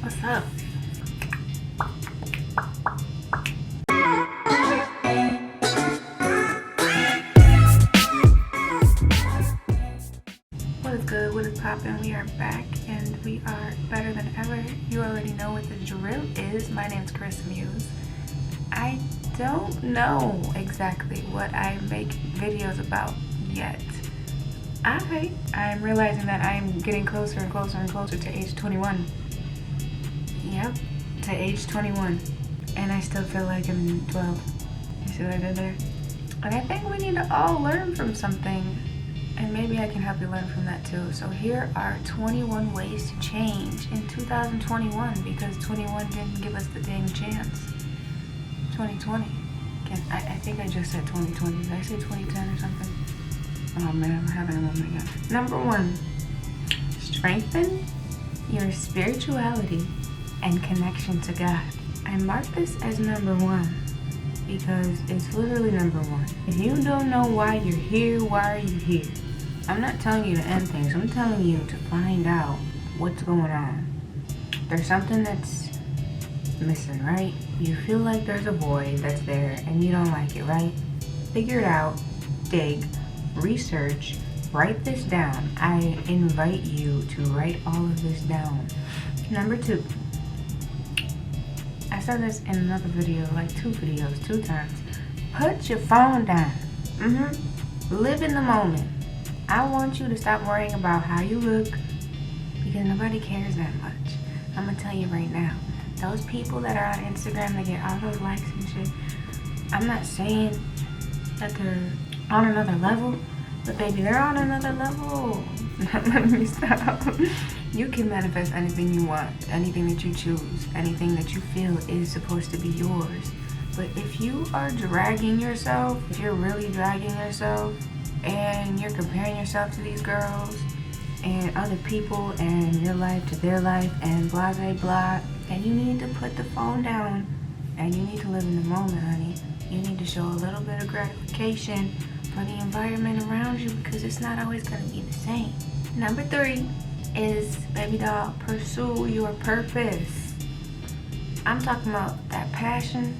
What's up? What is good? What is poppin'? We are back and we are better than ever. You already know what the drill is. My name's Muse. I don't know exactly what I make videos about yet. I'm realizing that I'm getting closer and closer and closer to age 21. Yep, to age 21. And I still feel like I'm 12. You see what I did there? And I think we need to all learn from something. And maybe I can help you learn from that too. So here are 21 ways to change in 2021 because 21 didn't give us the dang chance. 2020. I think I just said 2020. Did I say 2010 or something? Oh man, I'm having a moment again. Number 1, strengthen your spirituality and connection to God. I mark this as number 1 because it's literally number 1. If you don't know why you're here, why are you here? I'm not telling you to end things. I'm telling you to find out what's going on. There's something that's missing, right? You feel like there's a void that's there and you don't like it, right? Figure it out, dig, research, write this down. I invite you to write all of this down. Number 2, I said this in another video, like 2 videos, 2 times. Put your phone down. Live in the moment. I want you to stop worrying about how you look because nobody cares that much. I'm gonna tell you right now, those people that are on Instagram that get all those likes and shit, I'm not saying that they're on another level, but baby, they're on another level. Let me stop. You can manifest anything you want, anything that you choose, anything that you feel is supposed to be yours. But if you are dragging yourself, if you're really dragging yourself, and you're comparing yourself to these girls and other people and your life to their life and blah blah blah, and you need to put the phone down and you need to live in the moment, honey. You need to show a little bit of gratification for the environment around you because it's not always going to be the same. Number 3 is, baby doll, pursue your purpose. I'm talking about that passion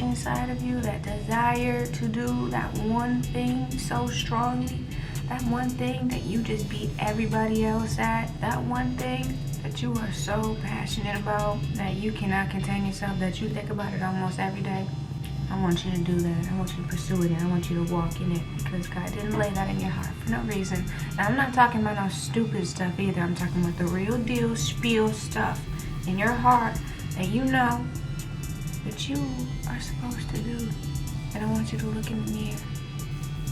inside of you, that desire to do that one thing so strongly, that one thing that you just beat everybody else at, that one thing that you are so passionate about that you cannot contain yourself, that you think about it almost every day. I want you to do that. I want you to pursue it and I want you to walk in it because God didn't lay that in your heart for no reason. Now, I'm not talking about no stupid stuff either. I'm talking about the real deal spiel stuff in your heart that you know that you are supposed to do. And I want you to look in the mirror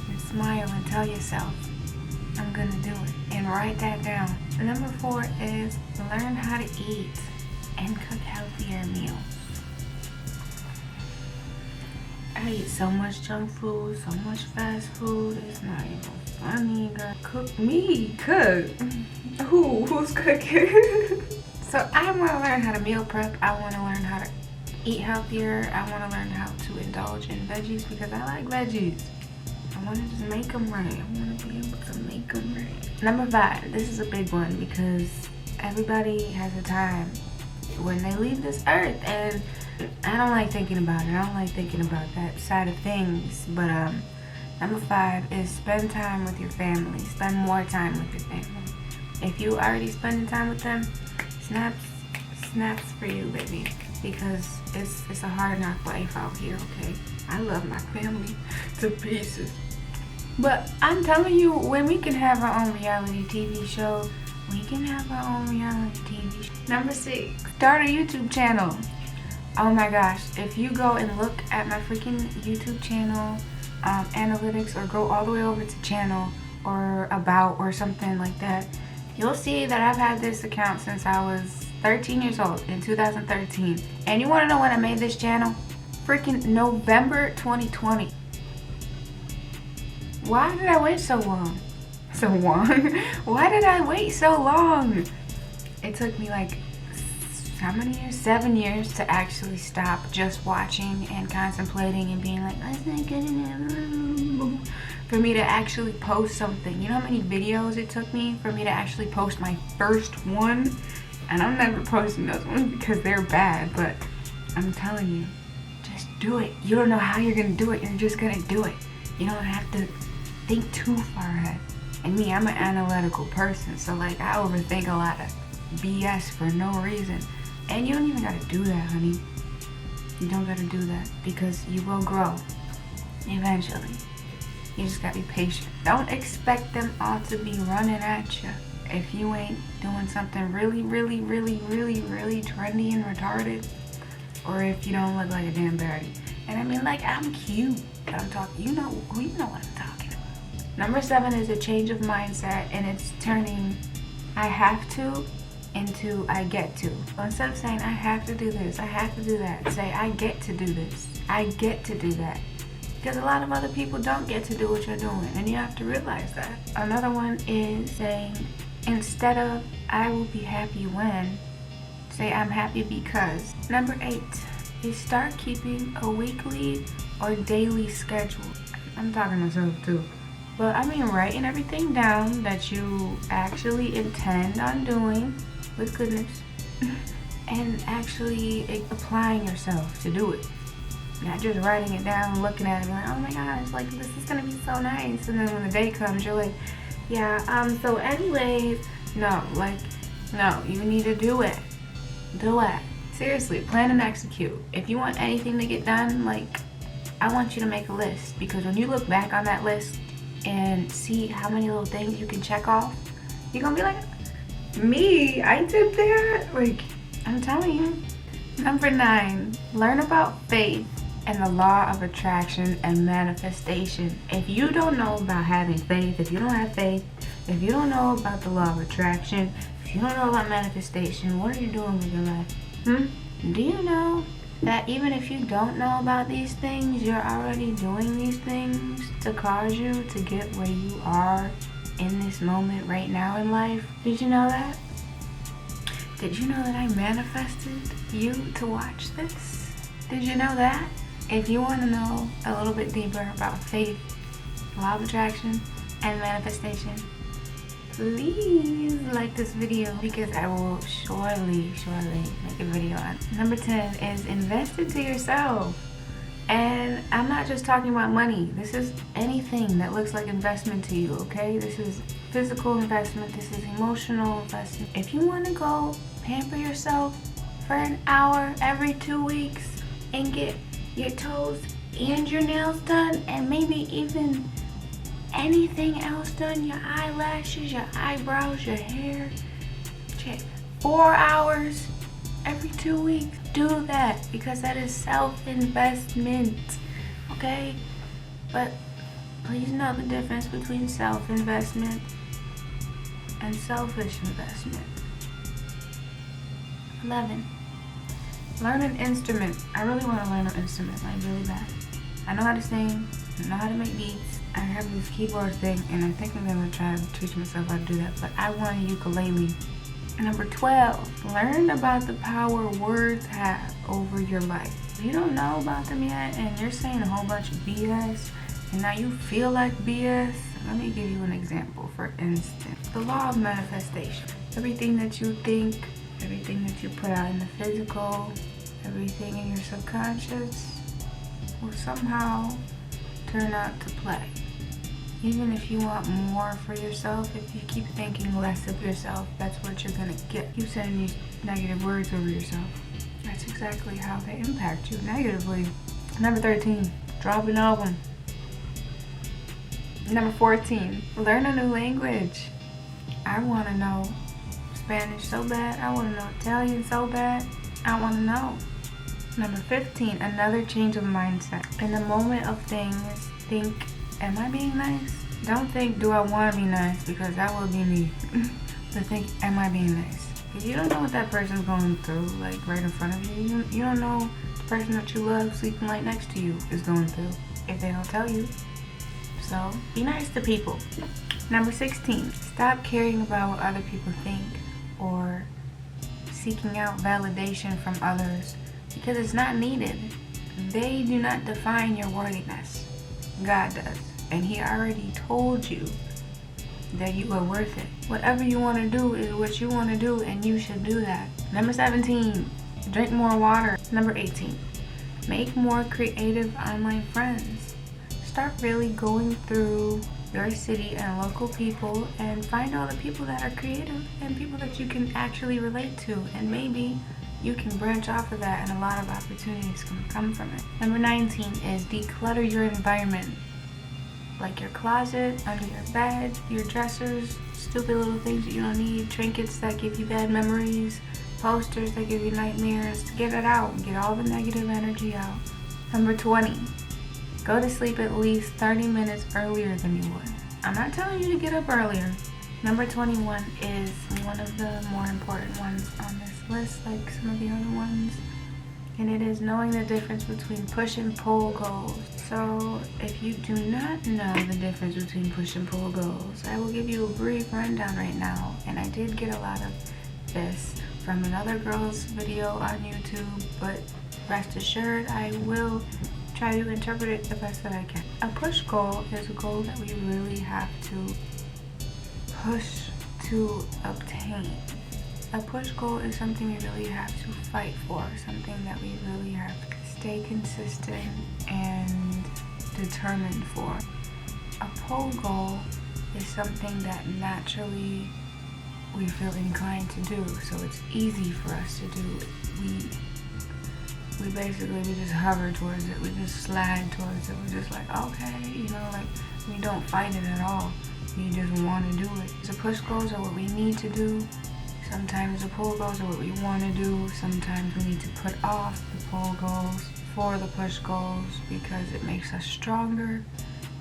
and smile and tell yourself, I'm gonna do it. And write that down. Number 4 is learn how to eat and cook healthier meals. I eat so much junk food, so much fast food. It's not even funny, girl. Cook me, cook. Who's cooking? So I want to learn how to meal prep. I want to learn how to eat healthier. I want to learn how to indulge in veggies because I like veggies. I want to just make them right. I want to be able to make them right. Number 5, this is a big one because everybody has a time when they leave this earth, and I don't like thinking about it. I don't like thinking about that side of things. But number 5 is spend time with your family. Spend more time with your family. If you already spending time with them, snaps for you, baby. Because it's a hard knock life out here, okay? I love my family to pieces. But I'm telling you, when we can have our own reality TV show, we can have our own reality TV show. Number 6, start a YouTube channel. Oh my gosh, if you go and look at my freaking YouTube channel analytics, or go all the way over to channel or about or something like that, you'll see that I've had this account since I was 13 years old in 2013. And you want to know when I made this channel? Freaking November 2020. Why did I wait so long? Why did I wait so long? It took me like how many years? 7 years to actually stop just watching and contemplating and being like, that's not good enough. For me to actually post something. You know how many videos it took me for me to actually post my first one? And I'm never posting those ones because they're bad, but I'm telling you, just do it. You don't know how you're gonna do it, you're just gonna do it. You don't have to think too far ahead. And me, I'm an analytical person, so like I overthink a lot of BS for no reason. And you don't even gotta do that, honey. You don't gotta do that because you will grow eventually. You just gotta be patient. Don't expect them all to be running at you if you ain't doing something really, really, really, really, really trendy and retarded, or if you don't look like a damn baddie. And I mean, like, I'm cute. I'm talking, you know what I'm talking about. Number 7 is a change of mindset, and it's turning I have to into I get to. So instead of saying I have to do this, I have to do that, say I get to do this, I get to do that. Because a lot of other people don't get to do what you're doing, and you have to realize that. Another one is saying, instead of I will be happy when, say I'm happy because. Number 8 is start keeping a weekly or daily schedule. I'm talking to myself too. But I mean, writing everything down that you actually intend on doing with goodness and actually applying yourself to do it. Not just writing it down, looking at it, and like, oh my gosh, like this is gonna be so nice. And then when the day comes, you're like, yeah, so anyways, no, you need to do it. Do it. Seriously, plan and execute. If you want anything to get done, like, I want you to make a list, because when you look back on that list and see how many little things you can check off, you're gonna be like, me, I did that. Like, I'm telling you. Number 9, learn about faith and the law of attraction and manifestation. If you don't know about having faith, if you don't have faith, if you don't know about the law of attraction, if you don't know about manifestation, what are you doing with your life? Do you know that even if you don't know about these things, you're already doing these things to cause you to get where you are in this moment right now in life? Did you know that? Did you know that I manifested you to watch this? Did you know that? If you want to know a little bit deeper about faith, law of attraction, and manifestation, please like this video, because I will surely make a video on it. Number 10 is invest into yourself. And I'm not just talking about money. This is anything that looks like investment to you, okay? This is physical investment. This is emotional investment. If you want to go pamper yourself for an hour every 2 weeks and get your toes and your nails done, and maybe even anything else done, your eyelashes, your eyebrows, your hair, check, 4 hours every 2 weeks, do that, because that is self-investment, okay? But please know the difference between self-investment and selfish investment. 11, learn an instrument. I really want to learn an instrument, like really bad. I know how to sing, I know how to make beats. I have this keyboard thing, and I think I'm gonna try to teach myself how to do that, but I want a ukulele. Number 12, learn about the power words have over your life. If you don't know about them yet, and you're saying a whole bunch of BS, and now you feel like BS, let me give you an example. For instance, the law of manifestation. Everything that you think, everything that you put out in the physical, everything in your subconscious will somehow turn out to play. Even if you want more for yourself, if you keep thinking less of yourself, that's what you're gonna get. Keep saying these negative words over yourself. That's exactly how they impact you negatively. Number 13, drop an album. Number 14, learn a new language. I wanna know Spanish so bad. I wanna know Italian so bad. I wanna know. Number 15, another change of mindset. In the moment of things, think, am I being nice? Don't think, do I want to be nice? Because that will be me. But think, am I being nice? Because you don't know what that person's going through, like right in front of you. You don't know the person that you love sleeping right next to you is going through if they don't tell you. So be nice to people. Number 16, stop caring about what other people think or seeking out validation from others, because it's not needed. They do not define your worthiness. God does. And he already told you that you are worth it. Whatever you want to do is what you want to do, and you should do that. Number 17, drink more water. Number 18, make more creative online friends. Start really going through your city and local people and find all the people that are creative and people that you can actually relate to, and maybe you can branch off of that and a lot of opportunities can come from it. Number 19 is declutter your environment, like your closet, under your bed, your dressers, stupid little things that you don't need, trinkets that give you bad memories, posters that give you nightmares. Get it out, get all the negative energy out. Number 20, go to sleep at least 30 minutes earlier than you would. I'm not telling you to get up earlier. Number 21 is one of the more important ones on this list, like some of the other ones. And it is knowing the difference between push and pull goals. So if you do not know the difference between push and pull goals, I will give you a brief rundown right now. And I did get a lot of this from another girl's video on YouTube, but rest assured I will try to interpret it the best that I can. A push goal is a goal that we really have to push to obtain. A push goal is something we really have to fight for, something that we really have to stay consistent and determined for. A pull goal is something that naturally we feel inclined to do, so it's easy for us to do. We basically just hover towards it, we just slide towards it, we're just like, okay, like we don't fight it at all. We just want to do it. The push goals are what we need to do. Sometimes the pull goals are what we want to do. Sometimes we need to put off the pull goals for the push goals because it makes us stronger.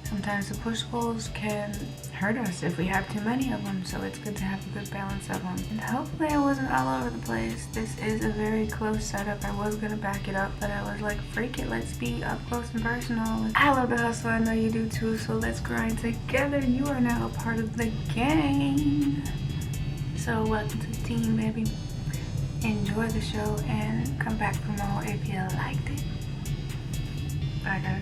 Sometimes the push goals can hurt us if we have too many of them, so it's good to have a good balance of them. And hopefully I wasn't all over the place. This is a very close setup. I was going to back it up, but I was like, freak it, let's be up close and personal. I love the hustle, I know you do too, so let's grind together. You are now a part of the gang. So welcome to the team, baby. Enjoy the show and come back for more if you liked it. Bye, guys.